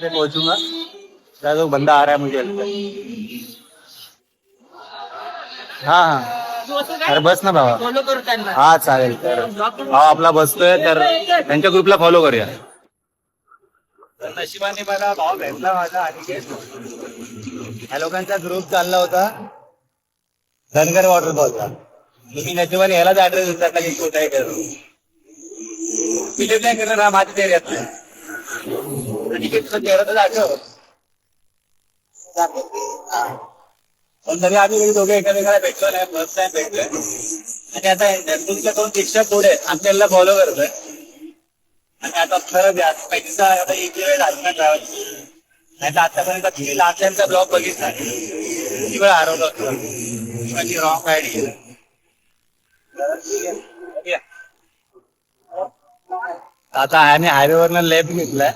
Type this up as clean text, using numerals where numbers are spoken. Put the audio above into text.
पे पहुंचूंगा। शायद वो बंदा आ रहा है मुझे लगता है। हाँ हाँ, अरे बस ना भावा। फॉलो करू त्यांना. हा चालेल तर हा आपला बसतोय तर त्यांच्या ग्रुपला फॉलो करूया. तर नशिबाने मला भाव भेटला माझा आणि ह्या लोकांचा ग्रुप चालला होता धनगर वॉटरफॉलचा. तुम्ही नशिबाने ह्यालाच ऍड्रेस विचारला की कुठे आहे करू. फिलिप नाही करणार हा माझ्या एरियात नाही. आणि तुझा चेहरा तर दाखव. पण तरी आम्ही घरी दोघे एकामेकाला भेटलो नाही फर्स्ट टाइम भेटलोय. आणि आता तुमच्या दोन शिक्षक पुढे आपल्याला फॉलो करतोय. आणि आता खरंच या पैसा आता एक वेळ लागणार ट्रॅव्हल नाही तर आतापर्यंत किती लाखांचा ब्लॉग बघितला किती वेळा हरवलं होतं माझी रॉंग आयडी. आता आम्ही हायवेवरनं लेफ्ट घेतलाय.